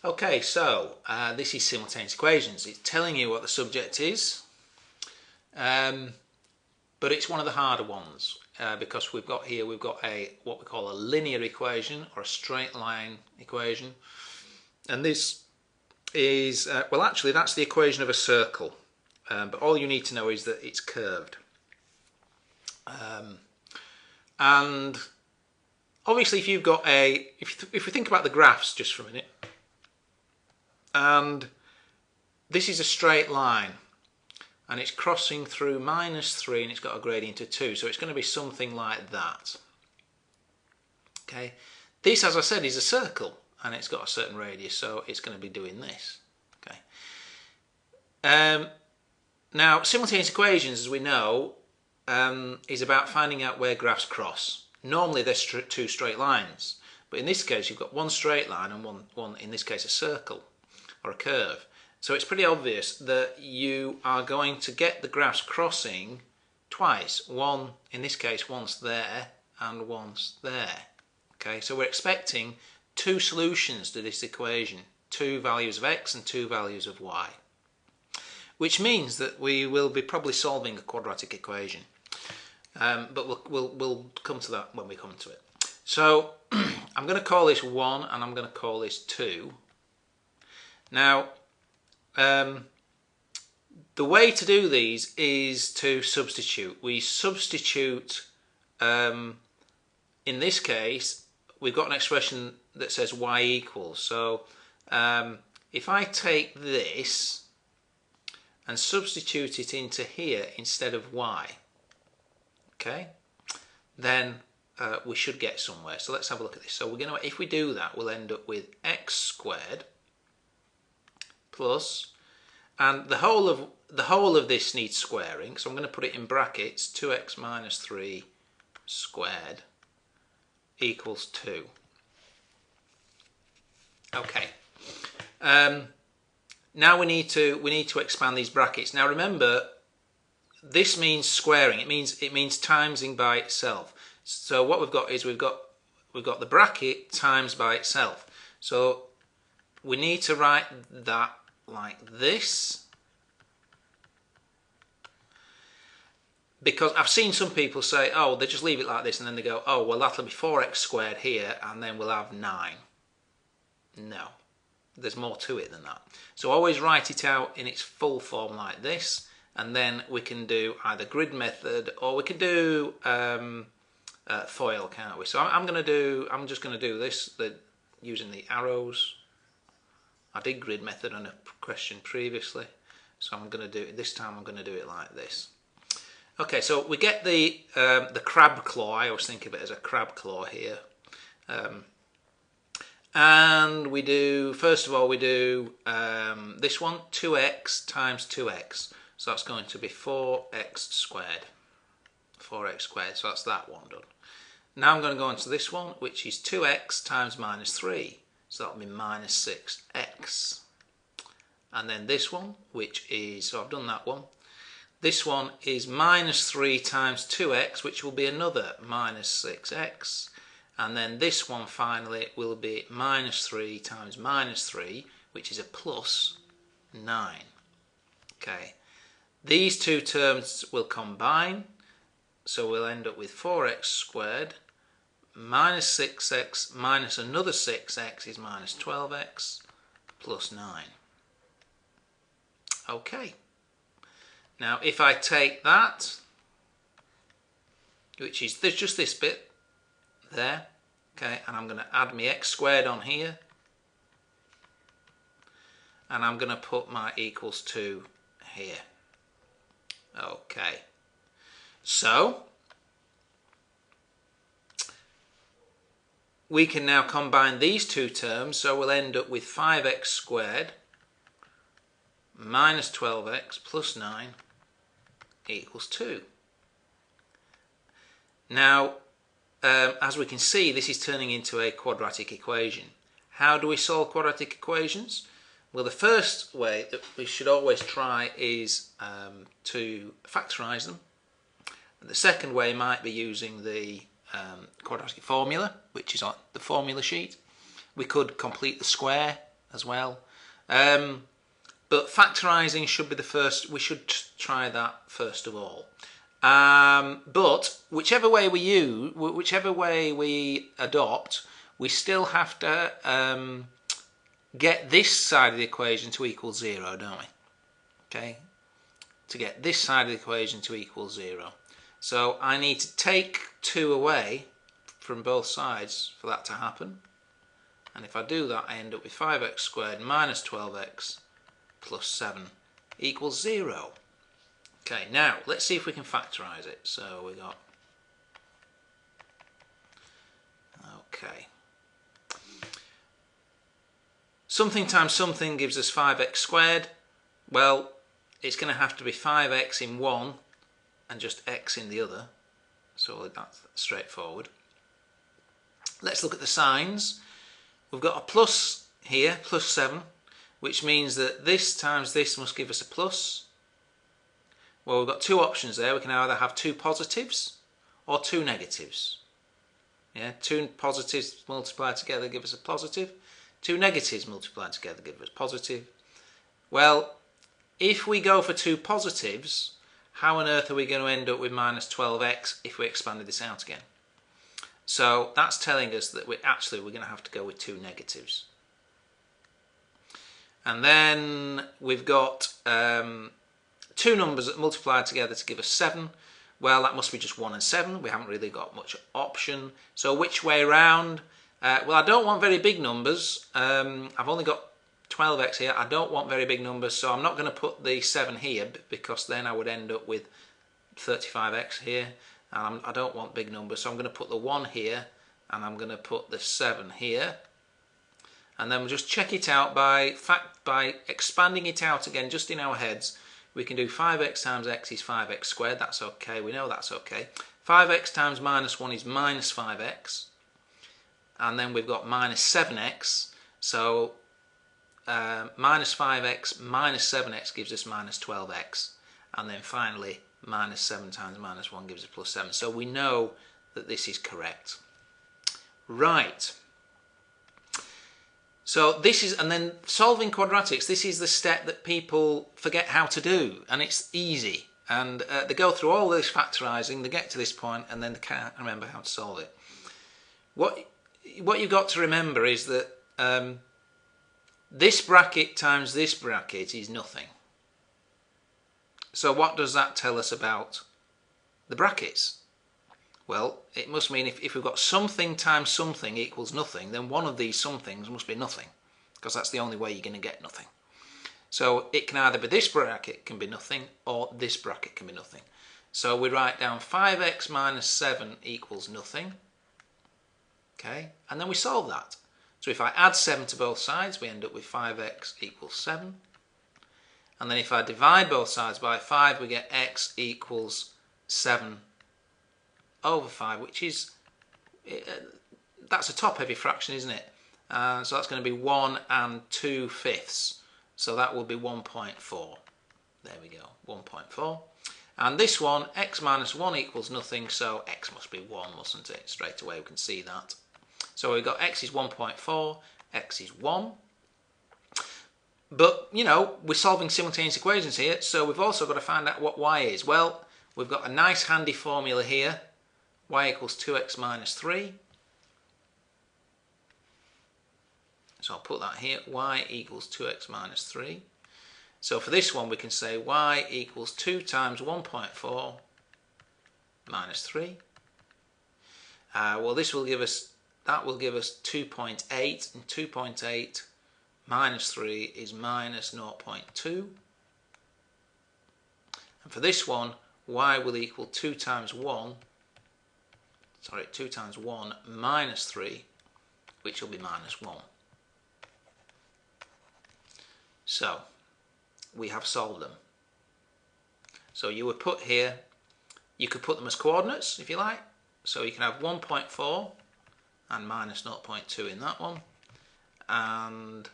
Okay, so this is simultaneous equations. It's telling you what the subject is, but it's one of the harder ones because we've got a what we call a linear equation or a straight line equation, and this is well, actually that's the equation of a circle, but all you need to know is that it's curved, and obviously if you've got if we think about the graphs just for a minute. And this is a straight line and it's crossing through -3 and it's got a gradient of 2, so it's going to be something like that. Okay, this, as I said, is a circle and it's got a certain radius, so it's going to be doing this. Okay. Now simultaneous equations, as we know, is about finding out where graphs cross. Normally there's two straight lines, but in this case you've got one straight line and one in this case a circle or a curve. So it's pretty obvious that you are going to get the graphs crossing twice. One, in this case, once there and once there. Okay, so we're expecting two solutions to this equation, two values of x and two values of y, which means that we will be probably solving a quadratic equation. But we'll come to that when we come to it. So I'm going to call this 1 and I'm going to call this 2. Now, the way to do these is to substitute. We substitute, in this case, we've got an expression that says y equals. So if I take this and substitute it into here instead of y, okay, then we should get somewhere. So let's have a look at this. So we're going to, if we do that, we'll end up with x squared plus, and the whole of this needs squaring, so I'm going to put it in brackets, 2x minus 3 squared equals 2. Okay. Now we need to expand these brackets. Now remember, this means squaring. It means timesing by itself. So what we've got is we've got the bracket times by itself. So we need to write that like this, because I've seen some people say, oh, they just leave it like this and then they go, oh, well, that'll be 4x squared here and then we'll have 9. No, there's more to it than that. So always write it out in its full form like this, and then we can do either grid method or we can do FOIL, can't we? So I'm just going to do this using the arrows. I did grid method on a question previously, so I'm going to do it this time. I'm going to do it like this. Okay, so we get the crab claw. I always think of it as a crab claw here, and we do, first of all, we do this one, 2x times 2x. So that's going to be 4x squared. 4x squared. So that's that one done. Now I'm going to go on to this one, which is 2x times minus 3. So that'll be minus 6x. And then this one, which is, so I've done that one. This one is minus 3 times 2x, which will be another minus 6x. And then this one finally will be minus 3 times minus 3, which is a plus 9. Okay. These two terms will combine, so we'll end up with 4x squared minus 6x minus another 6x is minus 12x plus 9. Okay. Now if I take that, which is just this bit there, okay, and I'm going to add my x squared on here, and I'm going to put my equals 2 here. Okay, so we can now combine these two terms, so we'll end up with 5x squared minus 12x plus 9 equals 2. Now, as we can see, this is turning into a quadratic equation. How do we solve quadratic equations? Well, the first way that we should always try is to factorise them. The second way might be using the quadratic formula, which is on the formula sheet. We could complete the square as well. But factorising should be the first. We should try that first of all. But whichever way we adopt, we still have to get this side of the equation to equal 0, don't we? Okay, to get this side of the equation to equal 0. So I need to take 2 away from both sides for that to happen. And if I do that, I end up with 5x squared minus 12x plus 7 equals 0. Okay, now let's see if we can factorise it. So we got, okay, something times something gives us 5x squared. Well, it's going to have to be 5x in one and just x in the other. So that's straightforward. Let's look at the signs. We've got a plus here, plus 7, which means that this times this must give us a plus. Well, we've got 2 options there. We can either have 2 positives or 2 negatives. Yeah, 2 positives multiplied together give us a positive. 2 negatives multiplied together give us positive. Well, if we go for 2 positives, how on earth are we going to end up with minus 12x if we expanded this out again? So that's telling us that we're going to have to go with 2 negatives. And then we've got 2 numbers that multiplied together to give us 7. Well, that must be just 1 and 7. We haven't really got much option. So which way round? Well, I don't want very big numbers. I've only got 12x here. I don't want very big numbers, so I'm not going to put the 7 here because then I would end up with 35x here. And I don't want big numbers, so I'm going to put the 1 here and I'm going to put the 7 here. And then we'll just check it out by expanding it out again just in our heads. We can do 5x times x is 5x squared. That's okay. We know that's okay. 5x times minus 1 is minus 5x. And then we've got minus 7x. So minus 5x minus 7x gives us minus 12x. And then finally, minus 7 times minus 1 gives us plus 7. So we know that this is correct. Right. So this is, and then solving quadratics, this is the step that people forget how to do, and it's easy. And they go through all this factorising, they get to this point, and then they can't remember how to solve it. What you've got to remember is that this bracket times this bracket is nothing. So what does that tell us about the brackets? Well, it must mean if we've got something times something equals nothing, then one of these somethings must be nothing, because that's the only way you're going to get nothing. So it can either be this bracket can be nothing, or this bracket can be nothing. So we write down 5x minus 7 equals nothing. Okay, and then we solve that. So if I add 7 to both sides, we end up with 5x equals 7. And then if I divide both sides by 5, we get x equals 7 over 5, which is, that's a top-heavy fraction, isn't it? So that's going to be 1 2/5. So that will be 1.4. There we go, 1.4. And this one, x minus 1 equals nothing, so x must be 1, mustn't it? Straight away we can see that. So we've got x is 1.4, x is 1. But, you know, we're solving simultaneous equations here, so we've also got to find out what y is. Well, we've got a nice handy formula here. Y equals 2x minus 3. So I'll put that here. Y equals 2x minus 3. So for this one we can say y equals 2 times 1.4 minus 3. Well, this will give us, that will give us 2.8, and 2.8 minus 3 is minus 0.2. And for this one, y will equal 2 times 1 minus 3, which will be minus 1. So we have solved them. So you would put here, you could put them as coordinates if you like. So you can have 1.4 and minus 0.2 in that one, and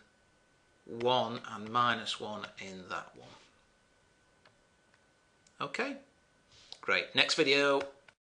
1 and minus 1 in that one. Okay, great. Next video.